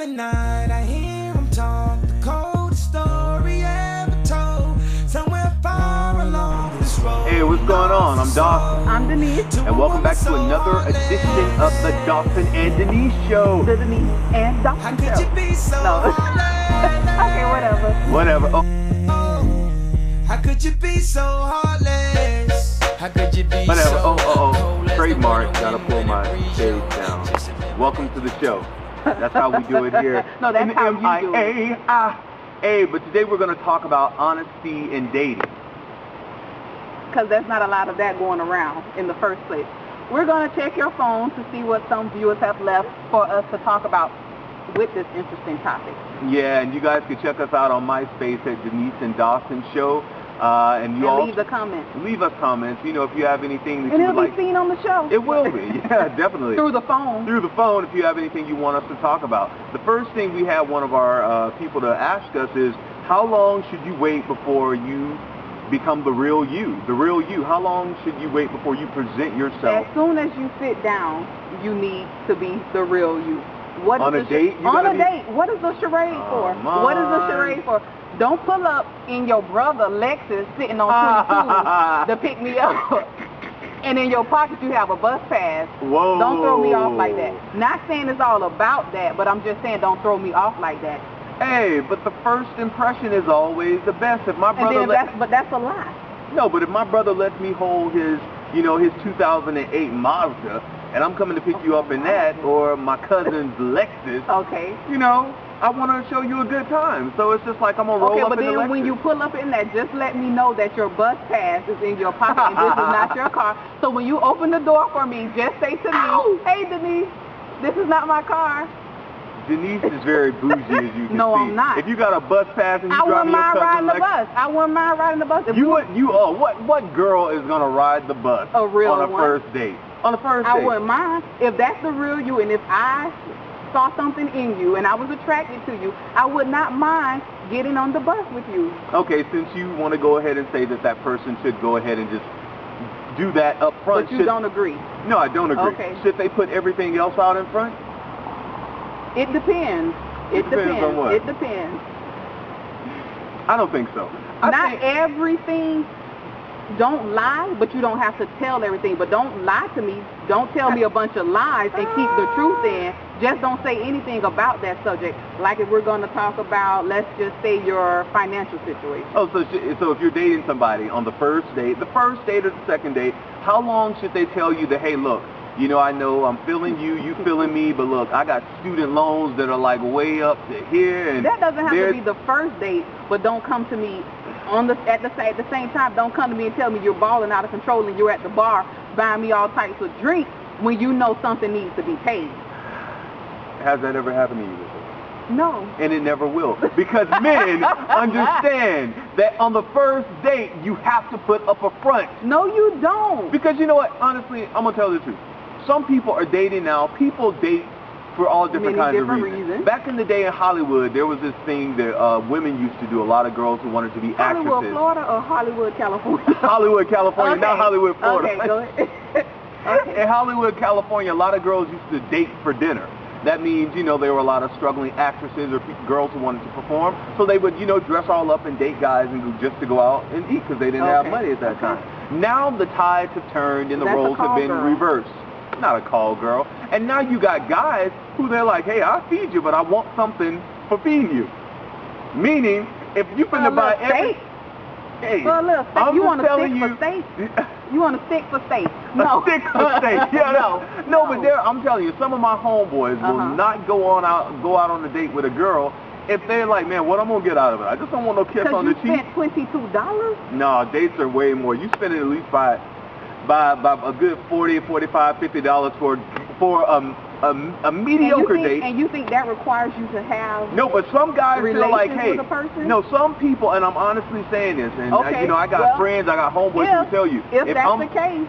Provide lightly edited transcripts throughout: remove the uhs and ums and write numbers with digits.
the night, I hear him talk, the coldest story ever told. Somewhere far along this road. Hey, what's going on? I'm Dawson. I'm Denise. And welcome back to another edition of the Dawson and Denise Show. The Denise and Dawson How could Show. you be so No. heartless? Okay, whatever. Whatever. Oh. How could you be so heartless? How could you be Whatever. so Oh. Trademark. Gotta pull my shades down. Welcome to the show. That's how we do it here. No, that's how you do it. M-I-A-I-A. But today we're going to talk about honesty in dating. Because there's not a lot of that going around in the first place. We're going to check your phone to see what some viewers have left for us to talk about with this interesting topic. Yeah, and you guys can check us out on MySpace at Denise and Dawson Show. And you all leave a comment. Leave us comments. You know, if you have anything that And you it'll would be like. seen on the show. It will be. Yeah, definitely. Through the phone. Through the phone, if you have anything you want us to talk about. The first thing we have one of our people to ask us is, how long should you wait before you become the real you? The real you. How long should you wait before you present yourself? As soon as you sit down, you need to be the real you. What on is a date? On a date. What is the charade for? Man. What is the charade for? Don't pull up in your brother Lexus sitting on 22 to pick me up. And in your pocket you have a bus pass. Whoa. Don't throw me off like that. Not saying it's all about that, but I'm just saying don't throw me off like that. Hey, but the first impression is always the best. If my brother but that's a lie. No, but if my brother lets me hold his 2008 Mazda, and I'm coming to pick you up in that, or my cousin's Lexus, okay, I want to show you a good time. So it's just like I'm gonna roll up in the Lexus. Okay, but then when you pull up in that, just let me know that your bus pass is in your pocket and this is not your car. So when you open the door for me, just say to me, "Hey Denise, this is not my car." Denise is very bougie, as you can see. No, I'm not. If you got a bus pass and you drive your cousin Lexus, I wouldn't mind riding the bus. What girl is gonna ride the bus a real on a one. first date? On a first date. I wouldn't mind. If that's the real you, and if I saw something in you and I was attracted to you, I would not mind getting on the bus with you. Okay, since you want to go ahead and say that person should go ahead and just do that up front. But you don't agree? No, I don't agree. Okay. Should they put everything else out in front? It depends. It depends on what? It depends. I don't think so. Not everything. Don't lie, but you don't have to tell everything. But don't lie to me. Don't tell me a bunch of lies and keep the truth in. Just don't say anything about that subject. Like if we're going to talk about, let's just say, your financial situation. Oh, so if you're dating somebody on the first date or the second date, how long should they tell you that, hey, look, I know I'm feeling you feeling me, but look, I got student loans that are like way up to here. And that doesn't have to be the first date, but don't come to me at the same time. Don't come to me and tell me you're balling out of control and you're at the bar buying me all types of drinks when you know something needs to be paid. Has that ever happened to you before? No. And it never will. Because men understand that on the first date, you have to put up a front. No, you don't. Because you know what? Honestly, I'm going to tell you the truth. Some people are dating now. People date for all different kinds of reasons. Back in the day in Hollywood, there was this thing that women used to do. A lot of girls who wanted to be actresses. Hollywood, Florida, or Hollywood, California? Hollywood, California, okay. Not Hollywood, Florida. Okay, go ahead. Okay. In Hollywood, California, a lot of girls used to date for dinner. That means, there were a lot of struggling actresses or girls who wanted to perform. So they would, dress all up and date guys and just to go out and eat because they didn't have money at that time. Now the tides have turned and the roles have been reversed. Not a call girl. And now you got guys who they're like, hey, I'll feed you, but I want something for feeding you. Meaning, if you finna buy everything. Hey, for a little steak. You want a stick for steak? You want a stick for steak? No. A stick for steak. Yeah, no. But I'm telling you, some of my homeboys will not go out on a date with a girl if they're like, man, what I'm gonna get out of it? I just don't want no kiss on the cheek. You spent $22? No, dates are way more. You spend at least by a good $40, $45, $50 for a mediocre date. And you think that requires you to have no, but some guys feel like, hey, with a person? No, some people, and I'm honestly saying this, and I got friends, I got homeboys who tell you. If that's the case,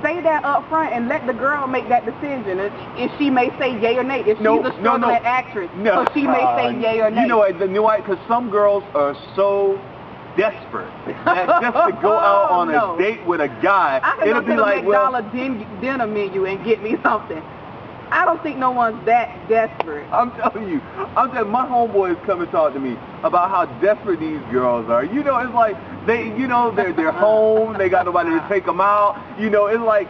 say that up front and let the girl make that decision. If she may say yay or nay, if she's a struggling actress, so she may say yay or nay. You know what? Because some girls are so desperate that just to go out on a date with a guy, I can it'll go be to like, the McDonald's dinner menu and get me something. I don't think no one's that desperate. I'm telling you, my homeboys come and talk to me about how desperate these girls are. You know, it's like they're home, they got nobody to take them out. You know, it's like,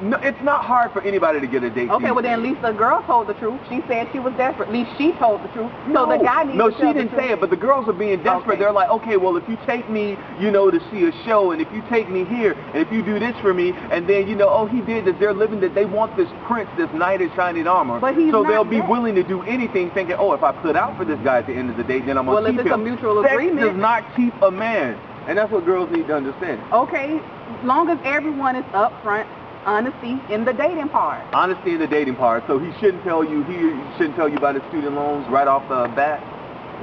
no, it's not hard for anybody to get a date. Okay, well then at least the girl told the truth. She said she was desperate. At least she told the truth. So the guy needs to tell the truth. No, she didn't say it, but the girls are being desperate. Okay. They're like, okay, well, if you take me, to see a show, and if you take me here, and if you do this for me, and then, oh, he did this, they're living that they want this prince, this knight in shining armor. But he's so not they'll be that. Willing to do anything, thinking, oh, if I put out for this guy at the end of the day, then I'm going to keep him. Well, if it's a mutual agreement. Sex does not keep a man. And that's what girls need to understand. Okay, as long as everyone is upfront. Honesty in the dating part. Honesty in the dating part. So he shouldn't tell you about his student loans right off the bat?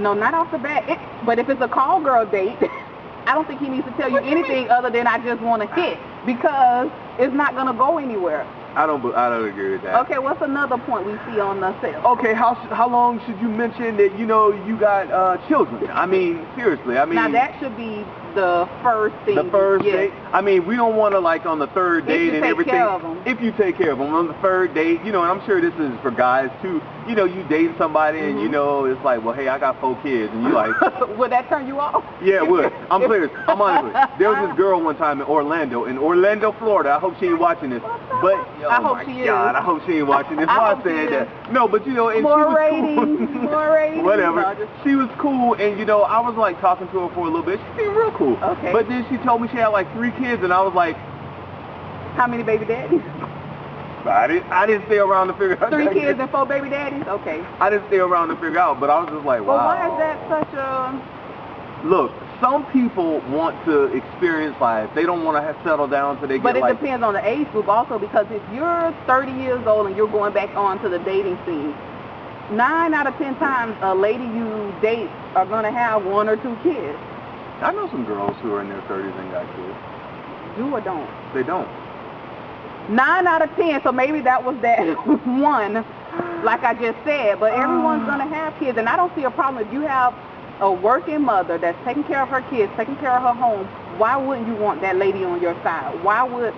No, not off the bat. But if it's a call girl date, I don't think he needs to tell you anything other than I just want to hit, because it's not going to go anywhere. I don't agree with that. Okay, what's another point we see on the sale? Okay, how long should you mention that you got children? I mean, seriously. I mean, now that should be the first thing. The first date. I mean, we don't want to like on the third date and everything. If you take care of them on the third date, and I'm sure this is for guys too. You date somebody and it's like, well, hey, I got 4 kids, and you like. Would that turn you off? Yeah, it would. I'm serious. I'm honestly. There was this girl one time in Orlando, Florida. I hope she ain't watching this, but I hope she is. I hope she ain't watching this. Why I said that? No, but and more she was ratings, cool. more ratings. Whatever. No, she was cool, and I was like talking to her for a little bit. She seemed real cool. Okay. But then she told me she had like 3 kids, and I was like, how many baby daddies? I didn't stay around to figure out. 3 kids and 4 baby daddies? Okay. I didn't stay around to figure out, but I was just like, wow. Well, why is that such a... Look, some people want to experience life. They don't want to settle down until they get But it like... depends on the age group also, because if you're 30 years old and you're going back onto the dating scene, 9 out of 10 times a lady you date are going to have 1 or 2 kids. I know some girls who are in their 30s and got kids. Do or don't? They don't. 9 out of 10, so maybe that was that one, like I just said, but everyone's going to have kids, and I don't see a problem if you have a working mother that's taking care of her kids, taking care of her home. Why wouldn't you want that lady on your side? Why would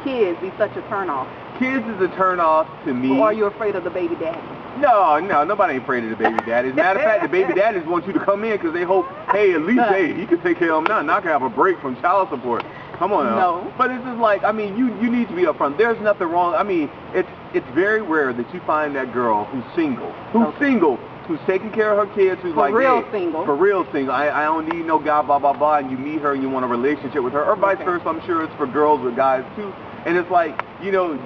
kids be such a turnoff? Kids is a turnoff to me. Or are you afraid of the baby daddy? No, nobody ain't afraid of the baby daddies. Matter of fact, the baby daddies want you to come in because they hope, hey, at least, hey, he can take care of them now, and I can have a break from child support. Come on now. No. But it's just like, I mean, you need to be upfront. There's nothing wrong. I mean, it's very rare that you find that girl who's single, who's taking care of her kids, who's like, real hey, single. For real single. I don't need no guy, blah, blah, blah, and you meet her and you want a relationship with her, or vice versa. I'm sure it's for girls with guys too. And it's like,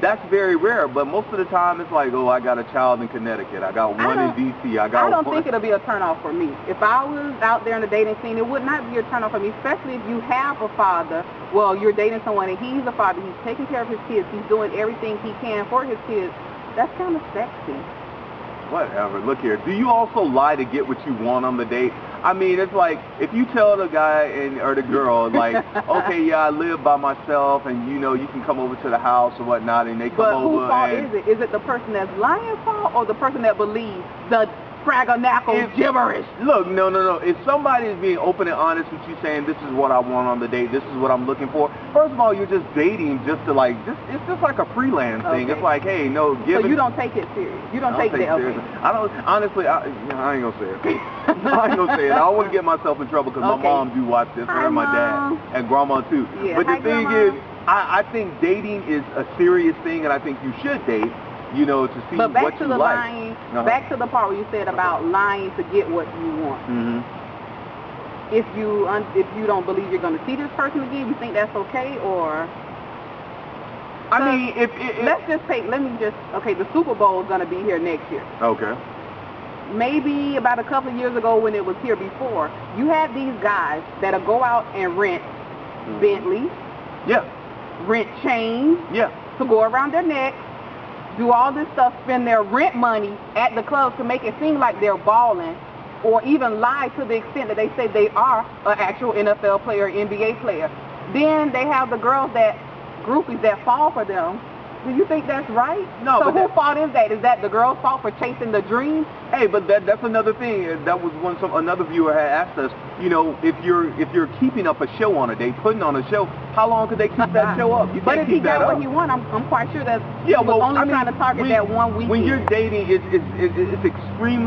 that's very rare, but most of the time it's like, oh, I got a child in Connecticut, I got one in D.C., I don't think it'll be a turnoff for me. If I was out there in the dating scene, it would not be a turnoff for me, especially if you have a father. Well, you're dating someone and he's a father, he's taking care of his kids, he's doing everything he can for his kids. That's kind of sexy. Whatever. Look here. Do you also lie to get what you want on the date? I mean, it's like, if you tell the guy or the girl, like, okay, yeah, I live by myself, and, you can come over to the house or whatnot, and they come over. But whose fault is it? Is it the person that's lying fault or the person that believes the fraganackle gibberish? Look, no. If somebody is being open and honest with you, saying this is what I want on the date, this is what I'm looking for, first of all, you're just dating just to like, it's just like a freelance thing. It's like, hey, no, give it. So you don't take it serious. You don't take it seriously. I don't, honestly, I ain't gonna say it. I ain't gonna say it. I don't want to get myself in trouble because my mom do watch this, her and my dad, and grandma too. Yeah. But the thing is, I think dating is a serious thing, and I think you should date. To see what you like. But back to the lying, back to the part where you said about lying to get what you want. Mm-hmm. If you don't believe you're going to see this person again, you think that's okay, or? I mean, the Super Bowl is going to be here next year. Okay. Maybe about a couple of years ago when it was here before, you had these guys that'll go out and rent Bentleys. Yeah. Rent chains. Yeah. To go around their neck. Do all this stuff, spend their rent money at the club to make it seem like they're balling, or even lie to the extent that they say they are an actual NFL player, NBA player. Then they have the groupies that fall for them, Do you think that's right? No, So but whose fault is that? Is that the girl's fault for chasing the dream? Hey, but that's another thing. That was when another viewer had asked us, you know, if you're keeping up a show on a day, putting on a show, how long could they keep that show up? You But can't if he keep that got up. what he want, I'm quite sure that Yeah, he was well, only I mean, trying to target that one weekend. When you're dating, it's extremely